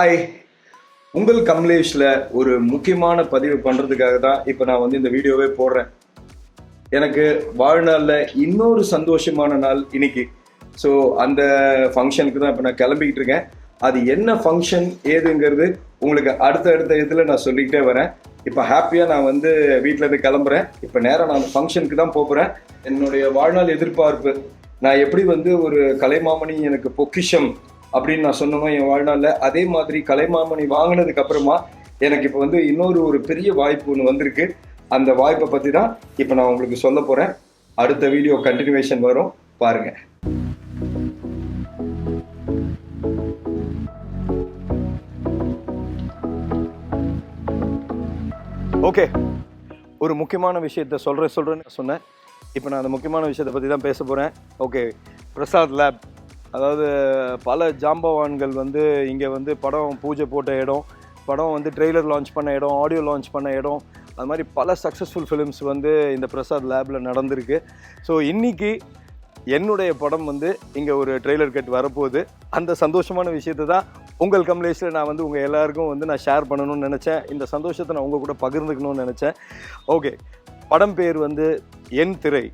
Hi, உங்கள் கமலேஷில் ஒரு முக்கியமான பதிவு பண்ணுறதுக்காக தான் இப்போ நான் வந்து இந்த வீடியோவே போடுறேன். எனக்கு வாழ்நாளில் இன்னொரு சந்தோஷமான நாள் இன்னைக்கு. ஸோ அந்த ஃபங்க்ஷனுக்கு தான் இப்போ நான் கிளம்பிக்கிட்டு இருக்கேன். அது என்ன ஃபங்க்ஷன் ஏதுங்கிறது உங்களுக்கு அடுத்த இதில் நான் சொல்லிக்கிட்டே வரேன். இப்போ ஹாப்பியாக நான் வந்து வீட்டிலேருந்து கிளம்புறேன். இப்போ நேராக நான் அந்த ஃபங்க்ஷனுக்கு தான் போகிறேன். என்னுடைய வாழ்நாள் எதிர்பார்ப்பு, நான் எப்படி வந்து ஒரு கலைமாமணி எனக்கு பொக்கிஷம் அப்படின்னு நான் சொன்னோம் என் வாழ்நாளில், அதே மாதிரி கலைமாமணி வாங்கினதுக்கு அப்புறமா எனக்கு இப்போ வந்து ஒரு பெரிய வாய்ப்பு ஒன்று வந்திருக்கு. அந்த வாய்ப்பை பற்றி தான் இப்போ நான் உங்களுக்கு சொல்ல போகிறேன். அடுத்த வீடியோ கண்டினியூவேஷன் வரும், பாருங்க. ஓகே, ஒரு முக்கியமான விஷயத்த சொல்கிறேன்னு சொன்னேன். இப்போ நான் அந்த முக்கியமான விஷயத்தை பற்றி தான் பேச போகிறேன். ஓகே, பிரசாத் லேப், அதாவது பல ஜாம்பவான்கள் வந்து இங்கே வந்து படம் பூஜை போட்ட இடம், படம் வந்து ட்ரெய்லர் லான்ச் பண்ண இடம், ஆடியோ லான்ச் பண்ண இடம், அது மாதிரி பல சக்ஸஸ்ஃபுல் ஃபிலிம்ஸ் வந்து இந்த பிரசாத் லேபில் நடந்திருக்கு. ஸோ இன்றைக்கி என்னுடைய படம் வந்து இங்கே ஒரு ட்ரெய்லர் கட் வரப்போகுது. அந்த சந்தோஷமான விஷயத்தை தான் உங்கள் கமலேஷில் நான் வந்து உங்கள் எல்லாருக்கும் வந்து நான் ஷேர் பண்ணணும்னு நினச்சேன். இந்த சந்தோஷத்தை நான் உங்கள் கூட பகிர்ந்துக்கணும்னு நினச்சேன். ஓகே, படம் பேர் வந்து என் திரை.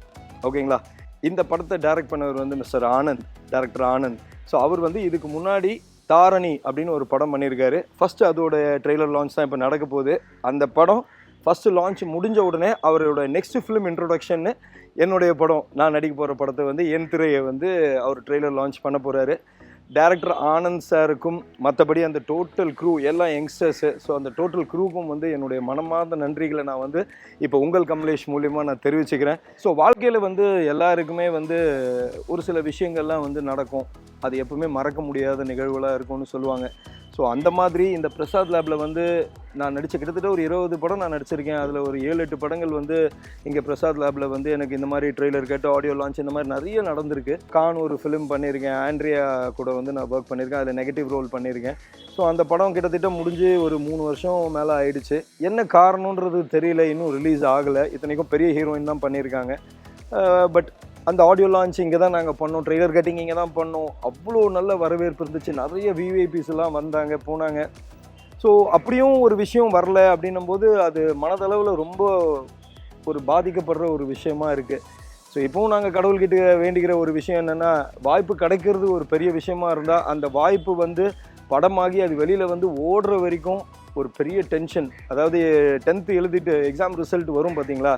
ஓகேங்களா? இந்த படத்தை டைரக்ட் பண்ணவர் வந்து mister Anand, director Anand. So அவர் வந்து இதுக்கு முன்னாடி தாரணி அப்படின்னு ஒரு படம் பண்ணியிருக்காரு. ஃபஸ்ட்டு அதோட ட்ரெய்லர் லான்ச் தான் இப்போ நடக்க போகுது. அந்த படம் ஃபஸ்ட்டு லான்ச் முடிஞ்ச உடனே அவரோட நெக்ஸ்ட் ஃபிலிம் இன்ட்ரொடக்ஷன்னு என்னுடைய படம், நான் நடிக்க போகிற படத்தை வந்து என் திரையை வந்து அவர் ட்ரெய்லர் லான்ச் பண்ண போகிறாரு. டைரக்டர் ஆனந்த் சாருக்கும் மற்றபடி அந்த டோட்டல் க்ரூ எல்லாம் யங்ஸ்டர்ஸு. ஸோ அந்த டோட்டல் க்ரூக்கும் வந்து என்னுடைய மனமார்ந்த நன்றிகளை நான் வந்து இப்போ உங்கள் கமலேஷ் மூலிமா நான் தெரிவிச்சுக்கிறேன். ஸோ வாழ்க்கையில் வந்து எல்லாருக்குமே வந்து ஒரு சில விஷயங்கள்லாம் வந்து நடக்கும், அது எப்பவுமே மறக்க முடியாத நிகழ்வுகளாக இருக்கும்னு சொல்லுவாங்க. ஸோ அந்த மாதிரி இந்த பிரசாத் லேபில் வந்து நான் நடித்த கிட்டத்தட்ட ஒரு 20 படம் நான் நடிச்சிருக்கேன். அதில் ஒரு 7-8 படங்கள் வந்து இங்கே பிரசாத் லேபில் வந்து எனக்கு இந்த மாதிரி ட்ரெய்லர் கட், ஆடியோ லான்ச் இந்த மாதிரி நிறைய நடந்திருக்கு. கான் ஒரு ஃபிலிம் பண்ணியிருக்கேன், ஆண்ட்ரியா கூட வந்து நான் ஒர்க் பண்ணியிருக்கேன், அதில் நெகட்டிவ் ரோல் பண்ணியிருக்கேன். ஸோ அந்த படம் கிட்டத்தட்ட முடிஞ்சு ஒரு 3 வருஷம் மேலே ஆயிடுச்சு. என்ன காரணன்றது தெரியல, இன்னும் ரிலீஸ் ஆகலை. இத்தனைக்கும் பெரிய ஹீரோயின் தான் பண்ணியிருக்காங்க. பட் அந்த ஆடியோ லான்ச் இங்கே தான் நாங்கள் பண்ணோம், ட்ரெய்லர் கட்டிங் இங்கே தான் பண்ணோம். அவ்வளோ நல்ல வரவேற்பு இருந்துச்சு, நிறைய விஐபிஸ் எல்லாம் வந்தாங்க போனாங்க. ஸோ அப்படியும் ஒரு விஷயம் வரல அப்படின்னும்போது அது மனதளவில் ரொம்ப ஒரு பாதிக்கப்படுற ஒரு விஷயமா இருக்குது. ஸோ இப்போவும் நாங்கள் கடவுள்கிட்ட வேண்டிக்கிற ஒரு விஷயம் என்னென்னா, வாய்ப்பு கிடைக்கிறது ஒரு பெரிய விஷயமா இருந்தால் அந்த வாய்ப்பு வந்து படமாகி அது வெளியில் வந்து ஓடுற வரைக்கும் ஒரு பெரிய டென்ஷன். அதாவது 10th எழுதிட்டு எக்ஸாம் ரிசல்ட் வரும் பார்த்தீங்களா,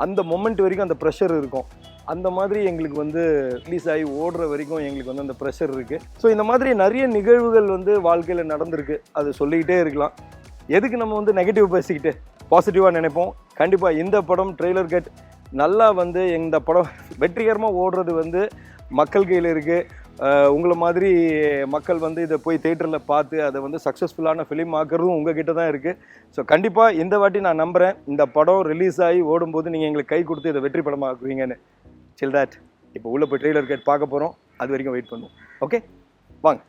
அந்த மொமெண்ட் வரைக்கும் அந்த ப்ரெஷர் இருக்கும். அந்த மாதிரி எங்களுக்கு வந்து ரிலீஸ் ஆகி ஓடுற வரைக்கும் எங்களுக்கு வந்து அந்த ப்ரெஷர் இருக்குது. ஸோ இந்த மாதிரி நிறைய நிகழ்வுகள் வந்து வாழ்க்கையில் நடந்திருக்கு, அது சொல்லிக்கிட்டே இருக்கலாம். எதுக்கு நம்ம வந்து நெகட்டிவ் பேசிக்கிட்டு பாசிட்டிவாக நினைப்போம். கண்டிப்பாக இந்த படம் ட்ரெய்லர் கட் நல்லா வந்து இந்த படம் வெற்றிகரமாக ஓடுறது வந்து மக்கள் கையில் இருக்குது. உங்களை மாதிரி மக்கள் வந்து இதை போய் தேட்டரில் பார்த்து அதை வந்து சக்ஸஸ்ஃபுல்லான ஃபிலிம் ஆக்குறதும் உங்கள் கிட்ட தான் இருக்குது. ஸோ கண்டிப்பாக இந்த வாட்டி நான் நம்புகிறேன், இந்த படம் ரிலீஸ் ஆகி ஓடும்போது நீங்கள் எங்களுக்கு கை கொடுத்து இதை வெற்றி படமாக ஆக்குவீங்கன்னு. சில் தட், இப்போ உள்ளே போய் ட்ரெய்லர் கட் பார்க்க போகிறோம், அது வரைக்கும் வெயிட் பண்ணுவோம். ஓகே, வாங்க.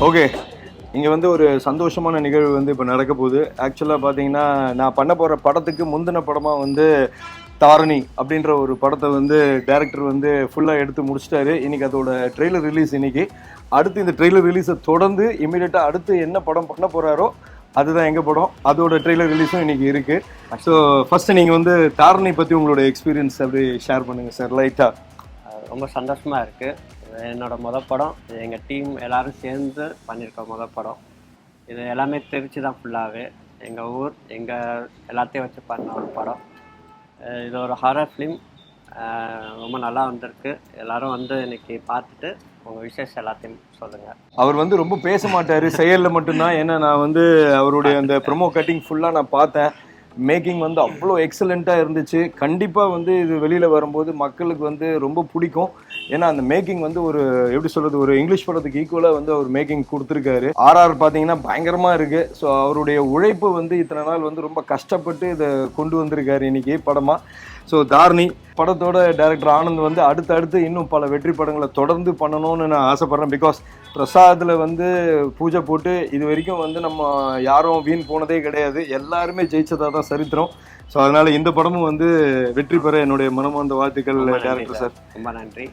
ஓகே, இங்கே வந்து ஒரு சந்தோஷமான நிகழ்வு வந்து இப்போ நடக்க போகுது. ஆக்சுவலாக பார்த்தீங்கன்னா, நான் பண்ண போகிற படத்துக்கு முந்தின படமாக வந்து தாரணி அப்படின்ற ஒரு படத்தை வந்து டைரக்டர் வந்து ஃபுல்லாக எடுத்து முடிச்சிட்டாரு. இன்றைக்கி அதோட ட்ரெய்லர் ரிலீஸ் இன்றைக்கி. அடுத்து இந்த ட்ரெய்லர் ரிலீஸை தொடர்ந்து இமீடியட்டாக அடுத்து என்ன படம் பண்ண போகிறாரோ அதுதான் எங்கள் படம், அதோட ட்ரெய்லர் ரிலீஸும் இன்றைக்கி இருக்குது. ஸோ ஃபஸ்ட்டு நீங்கள் வந்து தாரணி பற்றி உங்களோட எக்ஸ்பீரியன்ஸ் அப்படி ஷேர் பண்ணுங்கள் சார், லைட்டாக. ரொம்ப சந்தோஷமாக இருக்குது. என்னோடய படம், எங்கள் டீம் எல்லோரும் சேர்ந்து பண்ணியிருக்க படம். இது எல்லாமே திருச்சி தான் ஃபுல்லாகவே, எங்கள் ஊர், எங்கள் எல்லாத்தையும் வச்சு பண்ண ஒரு படம். இது ஒரு ஹாரர் ஃபிலிம், ரொம்ப நல்லா வந்திருக்கு. எல்லோரும் வந்து இன்றைக்கி பார்த்துட்டு உங்கள் விசேஷம் எல்லாத்தையும் சொல்லுங்கள். அவர் வந்து ரொம்ப பேச மாட்டார், செயலில் மட்டும்தான். ஏன்னா நான் வந்து அவருடைய அந்த ப்ரொமோ கட்டிங் ஃபுல்லாக நான் பார்த்தேன். மேக்கிங் வந்து அவ்வளோ எக்ஸலண்ட்டாக இருந்துச்சு. கண்டிப்பாக வந்து இது வெளியில் வரும்போது மக்களுக்கு வந்து ரொம்ப பிடிக்கும். ஏன்னா அந்த மேக்கிங் வந்து ஒரு எப்படி சொல்கிறது, ஒரு இங்கிலீஷ் படத்துக்கு ஈக்குவலாக வந்து அவர் மேக்கிங் கொடுத்துருக்காரு. ஆர்ஆர் பார்த்தீங்கன்னா பயங்கரமாக இருக்குது. ஸோ அவருடைய உழைப்பு வந்து இத்தனை நாள் வந்து ரொம்ப கஷ்டப்பட்டு இதை கொண்டு வந்திருக்காரு இன்றைக்கி படமாக. ஸோ தாரணி படத்தோட டைரக்டர் ஆனந்த் வந்து அடுத்தடுத்து இன்னும் பல வெற்றி படங்களை தொடர்ந்து பண்ணணும்னு நான் ஆசைப்பட்றேன். பிகாஸ் பிரசாதில் வந்து பூஜை போட்டு இது வரைக்கும் வந்து நம்ம யாரும் வீண் போனதே கிடையாது, எல்லாருமே ஜெயிச்சதாக தான் சரித்திரம். ஸோ அதனால் இந்த படமும் வந்து வெற்றி பெற என்னுடைய மனமார்ந்த வாழ்த்துக்கள் டைரக்டர் சார். ரொம்ப நன்றி.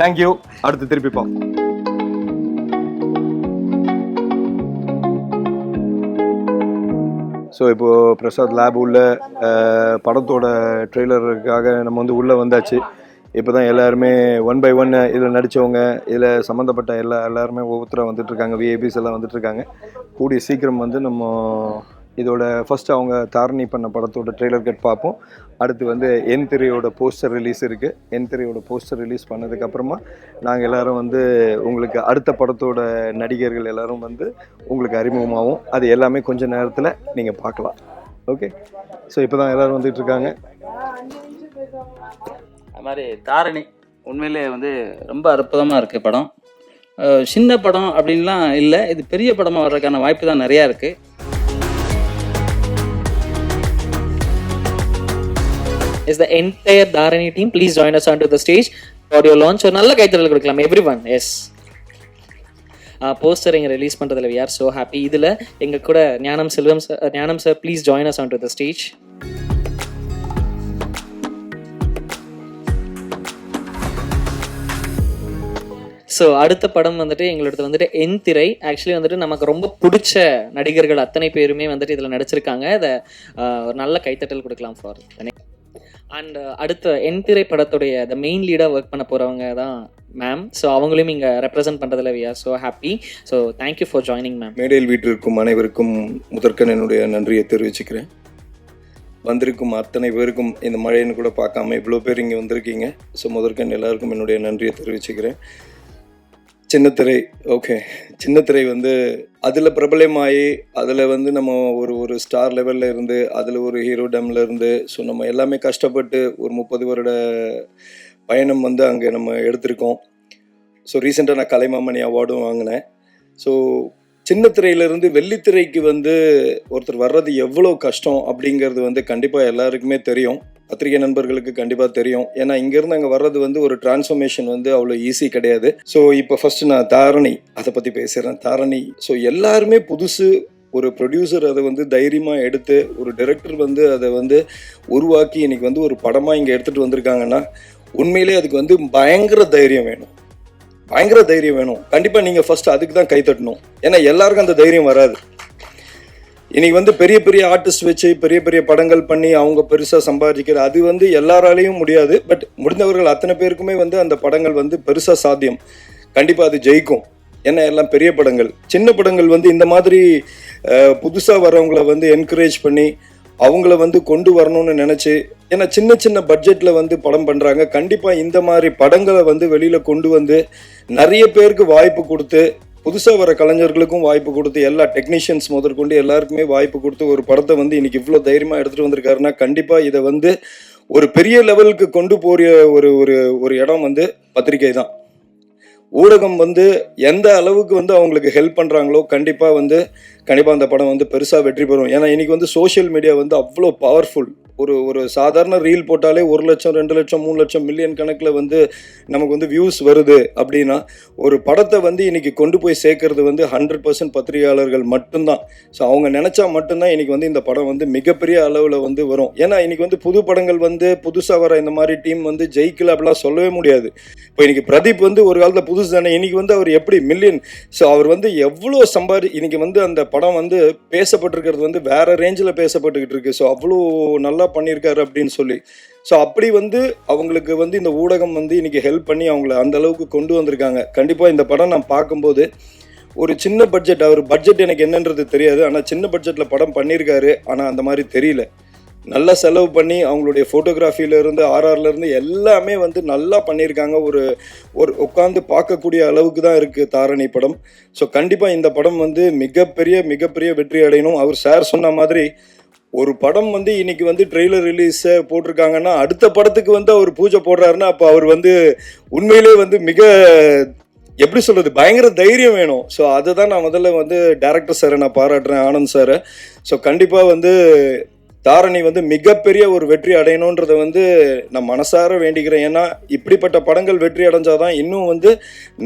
தேங்க்யூ. அடுத்து திருப்பிப்போம். ஸோ இப்போது பிரசாத் லேப் உள்ள படத்தோட ட்ரெய்லருக்காக நம்ம வந்து உள்ளே வந்தாச்சு. இப்போ தான் எல்லாருமே 1 by 1 இதில் நடித்தவங்க, இதில் சம்மந்தப்பட்ட எல்லாருமே ஒவ்வொருத்தராக வந்துட்டுருக்காங்க, விஐபிஸ் எல்லாம் வந்துட்டுருக்காங்க. கூடிய சீக்கிரம் வந்து நம்ம இதோட ஃபஸ்ட்டு அவங்க தாரணி பண்ண படத்தோட ட்ரெய்லர் கட் பார்ப்போம். அடுத்து வந்து என் திரையோட போஸ்டர் ரிலீஸ் இருக்குது. என் திரையோட போஸ்டர் ரிலீஸ் பண்ணதுக்கப்புறமா நாங்கள் எல்லோரும் வந்து உங்களுக்கு அடுத்த படத்தோட நடிகர்கள் எல்லோரும் வந்து உங்களுக்கு அறிமுகமாகும். அது எல்லாமே கொஞ்சம் நேரத்தில் நீங்கள் பார்க்கலாம். ஓகே, ஸோ இப்போ தான் எல்லோரும் வந்துட்டுருக்காங்க. அது மாதிரி தாரணி உண்மையிலே வந்து ரொம்ப அற்புதமாக இருக்குது படம். சின்ன படம் அப்படின்லாம் இல்லை, இது பெரிய படமாக வர்றதுக்கான வாய்ப்பு தான் நிறையா இருக்குது. Is the entire Dharani team. Please join us onto the stage for your launch. ஒரு நல்ல கைத்தறல் கொடுக்கலாம் everyone. Yes. போஸ்டர் இங்கே ரிலீஸ் பண்ணுறதுல we are so happy. இதில் எங்கள் கூட ஞானம் sir please join us onto the stage. So அடுத்த படம் வந்துட்டு எங்களோடது வந்துட்டு என் திரை. ஆக்சுவலி வந்துட்டு நமக்கு ரொம்ப பிடிச்ச நடிகர்கள் அத்தனை பேருமே வந்துட்டு இதில் நடிச்சிருக்காங்க. இதை ஒரு நல்ல கைத்தட்டல் கொடுக்கலாம் ஃபார். அண்ட் அடுத்த என் திரை படத்துடைய த மெயின் லீடாக ஒர்க் பண்ண போகிறவங்க தான் மேம். ஸோ அவங்களையும் இங்கே ரெப்ரசென்ட் பண்ணுறதுல we are so happy. So thank you for joining ma'am. மேடையில் வீட்டிற்கும் அனைவருக்கும் முதற்கன் என்னுடைய நன்றியை தெரிவிச்சுக்கிறேன். வந்திருக்கும் அத்தனை பேருக்கும் இந்த மழைன்னு கூட பார்க்காம இவ்வளோ பேர் இங்கே வந்திருக்கீங்க. ஸோ முதற்கன் எல்லாருக்கும் என்னுடைய நன்றியை தெரிவிச்சுக்கிறேன். சின்னத்திரை, ஓகே, சின்னத்திரை வந்து அதில் பிரபலமாகி அதில் வந்து நம்ம ஒரு ஸ்டார் லெவலில் இருந்து அதில் ஒரு ஹீரோ டம்மில் இருந்து ஸோ நம்ம எல்லாமே கஷ்டப்பட்டு ஒரு 30 வருட பயணம் வந்து அங்கே நம்ம எடுத்திருக்கோம். ஸோ ரீசெண்டாக நான் கலைமாமணி அவார்டும் வாங்கினேன். ஸோ சின்னத்திரையிலேருந்து வெள்ளித்திரைக்கு வந்து ஒருத்தர் வர்றது எவ்வளோ கஷ்டம் அப்படிங்கிறது வந்து கண்டிப்பாக எல்லாருக்குமே தெரியும். பத்திரிகை நண்பர்களுக்கு கண்டிப்பாக தெரியும். ஏன்னா இங்கேருந்து அங்கே வர்றது வந்து ஒரு டிரான்ஸ்ஃபர்மேஷன் வந்து அவ்வளோ ஈஸி கிடையாது. ஸோ இப்போ ஃபஸ்ட்டு நான் தாரணி அதை பற்றி பேசுகிறேன். தாரணி ஸோ எல்லாருமே புதுசு. ஒரு ப்ரொடியூசர் அதை வந்து தைரியமாக எடுத்து ஒரு டைரக்டர் வந்து அதை வந்து உருவாக்கி இன்னைக்கு வந்து ஒரு படமாக இங்கே எடுத்துகிட்டு வந்திருக்காங்கன்னா உண்மையிலே அதுக்கு வந்து பயங்கர தைரியம் வேணும். கண்டிப்பாக நீங்கள் ஃபஸ்ட்டு அதுக்கு தான் கை தட்டணும். ஏன்னா எல்லாருக்கும் அந்த தைரியம் வராது. இன்னைக்கு வந்து பெரிய பெரிய ஆர்டிஸ்ட் வச்சு பெரிய பெரிய படங்கள் பண்ணி அவங்க பெருசாக சம்பாதிக்கிற அது வந்து எல்லாராலையும் முடியாது. பட் முடிந்தவர்கள் அத்தனை பேருக்குமே வந்து அந்த படங்கள் வந்து பெருசாக சாத்தியம். கண்டிப்பாக அது ஜெயிக்கும். ஏன்னா எல்லாம் பெரிய படங்கள். சின்ன படங்கள் வந்து இந்த மாதிரி புதுசாக வரவங்களை வந்து என்கரேஜ் பண்ணி அவங்கள வந்து கொண்டு வரணும்னு நினச்சி, ஏன்னா சின்ன சின்ன பட்ஜெட்டில் வந்து படம் பண்ணுறாங்க. கண்டிப்பாக இந்த மாதிரி படங்களை வந்து வெளியில் கொண்டு வந்து நிறைய பேருக்கு வாய்ப்பு கொடுத்து புதுசாக வர கலைஞர்களுக்கும் வாய்ப்பு கொடுத்து எல்லா டெக்னீஷியன்ஸ் முதற்கொண்டு எல்லாருக்குமே வாய்ப்பு கொடுத்து ஒரு படத்தை வந்து இன்னைக்கு இவ்வளோ தைரியமாக எடுத்துகிட்டு வந்திருக்காருன்னா கண்டிப்பாக இதை வந்து ஒரு பெரிய லெவலுக்கு கொண்டு போகிற ஒரு இடம் வந்து பத்திரிகை தான். ஊடகம் வந்து எந்த அளவுக்கு வந்து அவங்களுக்கு ஹெல்ப் பண்ணுறாங்களோ கண்டிப்பாக அந்த படம் வந்து பெருசாக வெற்றி பெறும். ஏன்னா இன்றைக்கி வந்து சோஷியல் மீடியா வந்து அவ்வளோ பவர்ஃபுல். ஒரு சாதாரண ரீல் போட்டாலே 1 லட்சம் 2 லட்சம் 3 லட்சம் மில்லியன் கணக்கில் வந்து நமக்கு வந்து வியூஸ் வருது அப்படின்னா ஒரு படத்தை வந்து இன்றைக்கி கொண்டு போய் சேர்க்கறது வந்து 100% பத்திரிகையாளர்கள் மட்டும்தான். ஸோ அவங்க நினச்சா மட்டும்தான் இன்றைக்கி வந்து இந்த படம் வந்து மிகப்பெரிய அளவில் வந்து வரும். ஏன்னா இன்றைக்கி வந்து புது படங்கள் வந்து புதுசாக வர இந்த மாதிரி டீம் வந்து ஜெயிக்கல அப்படிலாம் சொல்லவே முடியாது. இப்போ இன்றைக்கி பிரதீப் வந்து ஒரு காலத்தில் புதுசு தானே, இன்றைக்கி வந்து அவர் எப்படி மில்லியன், ஸோ அவர் வந்து எவ்வளோ இன்றைக்கி வந்து அந்த படம் வந்து பேசப்பட்டிருக்கிறது வந்து வேறு ரேஞ்சில் பேசப்பட்டுக்கிட்டு இருக்கு. ஸோ அவ்வளோ நல்லா பண்ணியிருக்காரு அப்படின்னு சொல்லி. ஸோ அப்படி வந்து அவங்களுக்கு வந்து இந்த ஊடகம் வந்து இன்னைக்கு ஹெல்ப் பண்ணி அவங்கள அந்த அளவுக்கு கொண்டு வந்திருக்காங்க. கண்டிப்பாக இந்த படம் நான் பார்க்கும்போது ஒரு சின்ன பட்ஜெட், அவர் பட்ஜெட் எனக்கு என்னன்றது தெரியாது, ஆனால் சின்ன பட்ஜெட்டில் படம் பண்ணியிருக்காரு. ஆனால் அந்த மாதிரி தெரியல, நல்லா செலவு பண்ணி அவங்களுடைய ஃபோட்டோகிராஃபிலேருந்து ஆர்ஆர்லேருந்து எல்லாமே வந்து நல்லா பண்ணியிருக்காங்க. ஒரு உட்காந்து பார்க்கக்கூடிய அளவுக்கு தான் இருக்குது தாரணி படம். ஸோ கண்டிப்பாக இந்த படம் வந்து மிகப்பெரிய வெற்றி அடையணும். அவர் சார் சொன்ன மாதிரி ஒரு படம் வந்து இன்னைக்கு வந்து ட்ரெய்லர் ரிலீஸை போட்டிருக்காங்கன்னா அடுத்த படத்துக்கு வந்து அவர் பூஜை போடுறாருன்னா அப்போ அவர் வந்து உண்மையிலே வந்து எப்படி சொல்கிறது, பயங்கர தைரியம் வேணும். ஸோ அதை தான் நான் முதல்ல வந்து டைரக்டர் சாரை நான் பாராட்டுறேன், ஆனந்த் சாரை. ஸோ கண்டிப்பாக வந்து தாரணி வந்து மிகப்பெரிய ஒரு வெற்றி அடையணுன்றதை வந்து நான் மனசார வேண்டிக்கிறேன். ஏன்னா இப்படிப்பட்ட படங்கள் வெற்றி அடைஞ்சாதான் இன்னும் வந்து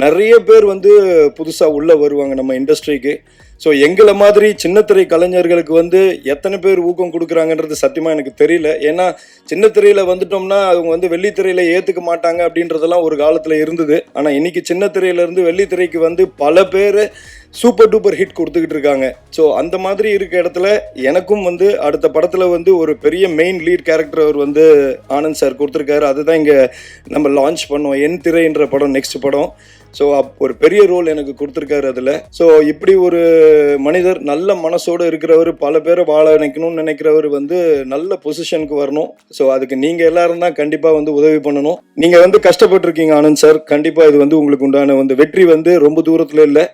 நிறைய பேர் வந்து புதுசாக உள்ளே வருவாங்க நம்ம இண்டஸ்ட்ரிக்கு. ஸோ எங்களை மாதிரி சின்னத்திரை கலைஞர்களுக்கு வந்து எத்தனை பேர் ஊக்கம் கொடுக்குறாங்கன்றது சத்தியமாக எனக்கு தெரியல. ஏன்னா சின்னத்திரையில் வந்துட்டோம்னா அவங்க வந்து வெள்ளித்திரையில் ஏற்றுக்க மாட்டாங்க அப்படின்றதெல்லாம் ஒரு காலத்தில் இருந்தது. ஆனால் இன்னைக்கு சின்னத்திரையிலேருந்து வெள்ளித்திரைக்கு வந்து பல பேர் சூப்பர் டூப்பர் ஹிட் கொடுத்துக்கிட்டு இருக்காங்க. ஸோ அந்த மாதிரி இருக்க இடத்துல எனக்கும் வந்து அடுத்த படத்தில் வந்து ஒரு பெரிய மெயின் லீட் கேரக்டர் அவர் வந்து ஆனந்த் சார் கொடுத்துருக்காரு. அதுதான் இங்கே நம்ம லான்ச் பண்ணோம் என் திரைன்ற படம், நெக்ஸ்ட் படம். ஸோ ஒரு பெரிய ரோல் எனக்கு கொடுத்துருக்காரு அதில். ஸோ இப்படி ஒரு மனிதர் நல்ல மனசோடு இருக்கிறவர், பல பேரை வாழ வைக்கணும்னு நினைக்கிறவர் வந்து நல்ல பொசிஷனுக்கு வரணும். ஸோ அதுக்கு நீங்கள் எல்லாரும் தான் கண்டிப்பாக வந்து உதவி பண்ணணும். நீங்கள் வந்து கஷ்டப்பட்டுருக்கீங்க ஆனந்த் சார், கண்டிப்பாக இது வந்து உங்களுக்கு உண்டான வந்து வெற்றி வந்து ரொம்ப தூரத்தில் இல்லை.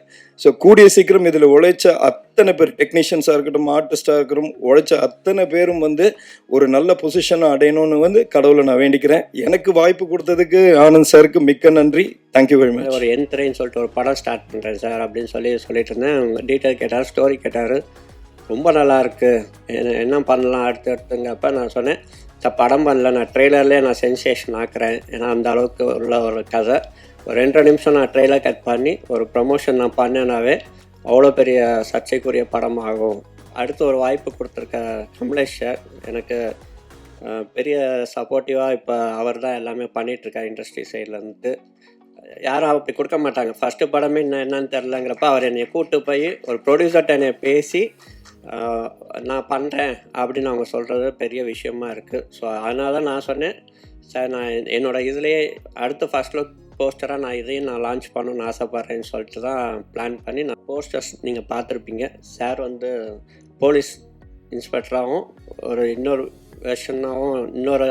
ஸோ கூடிய சீக்கிரம் இதில் உழைச்ச அத்தனை பேர், டெக்னீஷியன்ஸாக இருக்கட்டும், ஆர்டிஸ்டாக இருக்கட்டும், உழைச்ச அத்தனை பேரும் வந்து ஒரு நல்ல பொசிஷனை அடையணும்னு வந்து கடவுளை நான் வேண்டிக்கிறேன். எனக்கு வாய்ப்பு கொடுத்ததுக்கு ஆனந்த் சாருக்கு மிக்க நன்றி. Thank you very much. ஒரு என் திரைன்னு சொல்லிட்டு ஒரு படம் ஸ்டார்ட் பண்ணுறேன் சார் அப்படின்னு சொல்லிட்டு இருந்தேன். டீட்டெயில் கேட்டார், ஸ்டோரி கேட்டார், ரொம்ப நல்லா இருக்குது, என்ன பண்ணலாம் அடுத்தடுத்துங்கப்ப நான் சொன்னேன், சார் படம் பண்ணல, நான் ட்ரெய்லர்லேயே நான் சென்சேஷன் ஆக்குறேன். ஏன்னா அந்த அளவுக்கு உள்ள ஒரு கதை. ஒரு 2 நிமிஷம் நான் ட்ரெய்லர் கட் பண்ணி ஒரு ப்ரமோஷன் நான் பண்ணேனாவே அவ்வளோ பெரிய சர்ச்சைக்குரிய படம் ஆகும். அடுத்து ஒரு வாய்ப்பு கொடுத்துருக்க கமலேஷ் சார் எனக்கு பெரிய சப்போர்ட்டிவாக இப்போ அவர் தான் எல்லாமே பண்ணிகிட்ருக்கார் இண்டஸ்ட்ரி சைட்லேருந்து. யாரும் அப்படி கொடுக்க மாட்டாங்க. ஃபஸ்ட்டு படமே என்னன்னு தெரிலங்கிறப்ப அவர் என்னை கூப்பிட்டு போய் ஒரு ப்ரொடியூசர்கிட்ட என்னை பேசி நான் பண்ணுறேன் அப்படின்னு அவங்க சொல்கிறது பெரிய விஷயமா இருக்குது. ஸோ அதனால தான் நான் சொன்னேன், சார் நான் என்னோடய இதுலேயே அடுத்த ஃபர்ஸ்ட் லுக் போஸ்டராக நான் இதையும் நான் லான்ச் பண்ணணும்னு ஆசைப்பட்றேன்னு சொல்லிட்டு தான் பிளான் பண்ணி நான் போஸ்டர்ஸ் நீங்கள் பார்த்துருப்பீங்க. சார் வந்து போலீஸ் இன்ஸ்பெக்டராகவும் ஒரு இன்னொரு வெர்ஷனாகவும் இன்னொரு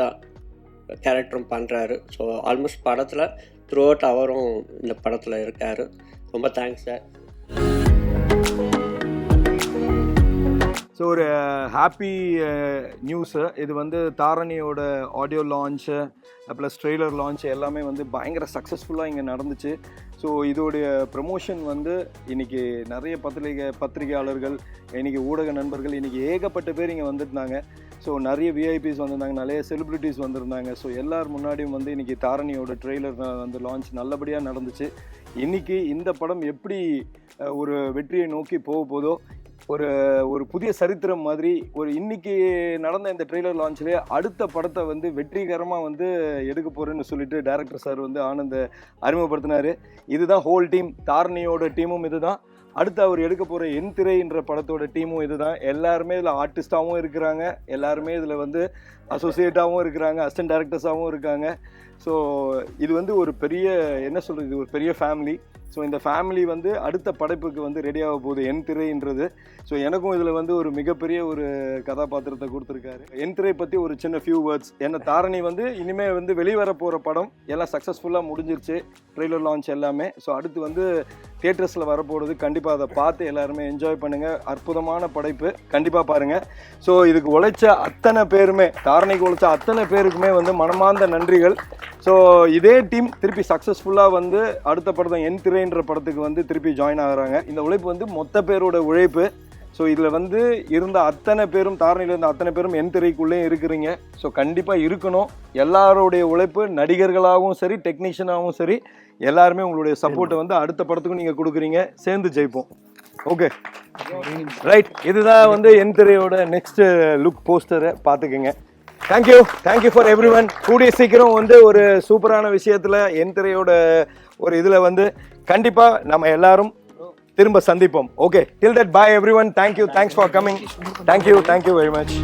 கேரக்டரும் பண்ணுறாரு. ஸோ ஆல்மோஸ்ட் படத்தில் த்ரூ அவுட் அவரும் இந்த படத்தில் இருக்கார். ரொம்ப தேங்க்ஸ் சார். ஸோ ஒரு ஹாப்பி நியூஸு இது வந்து தாரணியோட audio launch plus trailer launch எல்லாமே வந்து பயங்கர சக்ஸஸ்ஃபுல்லாக இங்கே நடந்துச்சு. ஸோ இதோடைய ப்ரமோஷன் வந்து இன்றைக்கி நிறைய பத்திரிகையாளர்கள், இன்றைக்கி ஊடக நண்பர்கள், இன்றைக்கி ஏகப்பட்ட பேர் இங்கே வந்துருந்தாங்க. ஸோ நிறைய விஐபிஸ் வந்திருந்தாங்க, நிறைய செலிப்ரிட்டிஸ் வந்திருந்தாங்க. ஸோ எல்லார் முன்னாடியும் வந்து இன்றைக்கி தாரணியோட ட்ரெய்லர் வந்து லான்ச் நல்லபடியாக நடந்துச்சு. இன்றைக்கி இந்த படம் எப்படி ஒரு வெற்றியை நோக்கி போக போதோ, ஒரு புதிய சரித்திரம் மாதிரி ஒரு இன்னைக்கு நடந்த இந்த ட்ரெய்லர் லான்ச்லேயே அடுத்த படத்தை வந்து வெற்றிகரமாக வந்து எடுக்க போகிறேன்னு சொல்லிட்டு டைரக்டர் சார் வந்து ஆனந்த் அறிமுகப்படுத்தினார். இதுதான் ஹோல் டீம், தாரணியோட டீமும் இதுதான். அடுத்து அவர் எடுக்க போகிற என் திரைன்ற படத்தோட டீமும் இதுதான். எல்லாருமே இதில் ஆர்டிஸ்டாகவும் இருக்கிறாங்க, எல்லாருமே இதில் வந்து அசோசியேட்டாகவும் இருக்கிறாங்க, அசிஸ்டன்ட் டைரக்டர்ஸாகவும் இருக்காங்க. ஸோ இது வந்து ஒரு பெரிய என்ன சொல்கிறது, இது ஒரு பெரிய ஃபேமிலி. ஸோ இந்த ஃபேமிலி வந்து அடுத்த படைப்புக்கு வந்து ரெடியாக போகுது என் திரைன்றது. ஸோ எனக்கும் இதில் வந்து ஒரு மிகப்பெரிய ஒரு கதாபாத்திரத்தை கொடுத்துருக்காரு. என் திரை பற்றி ஒரு சின்ன ஃபியூ வேர்ட்ஸ். என்ன தாரணி வந்து இனிமேல் வந்து வெளிவர போகிற படம் எல்லாம் சக்ஸஸ்ஃபுல்லாக முடிஞ்சிருச்சு, ட்ரெய்லர் லான்ச் எல்லாமே. ஸோ அடுத்து வந்து தியேட்டர்ஸில் வரப்போகிறது. கண்டிப்பாக அதை பார்த்து எல்லாருமே என்ஜாய் பண்ணுங்கள். அற்புதமான படைப்பு, கண்டிப்பாக பாருங்கள். ஸோ இதுக்கு உழைச்ச அத்தனை பேருமே, தாரணிக்கு உழைச்ச அத்தனை பேருக்குமே வந்து மனமார்ந்த நன்றிகள். ஸோ இதே டீம் திருப்பி சக்ஸஸ்ஃபுல்லாக வந்து அடுத்த படம் என் திரைன்ற படத்துக்கு வந்து திருப்பி ஜாயின் ஆகுறாங்க. இந்த உழைப்பு வந்து மொத்த பேரோட உழைப்பு. ஸோ இதில் வந்து இருந்த அத்தனை பேரும், தாரணியில் இருந்த அத்தனை பேரும் என் திரைக்குள்ளேயும் இருக்கிறீங்க. ஸோ கண்டிப்பாக இருக்கணும். எல்லாருடைய உழைப்பு, நடிகர்களாகவும் சரி, டெக்னீஷியனாகவும் சரி, எல்லாருமே உங்களுடைய சப்போர்ட்டை வந்து அடுத்த படத்துக்கும் நீங்கள் கொடுக்குறீங்க. சேர்ந்து ஜெயிப்போம். Okay right. இதுதான் வந்து என் திரையோட நெக்ஸ்ட் லுக் போஸ்டரை பார்த்துக்குங்க. Thank you for every one. கூடிய சீக்கிரம் வந்து ஒரு சூப்பரான விஷயத்தில் என் திரையோட ஒரு இதில் வந்து கண்டிப்பாக நம்ம எல்லாரும் திரும்ப சந்திப்போம். Okay, till that, bye every one. Thank you, thanks for coming. Thank you very much.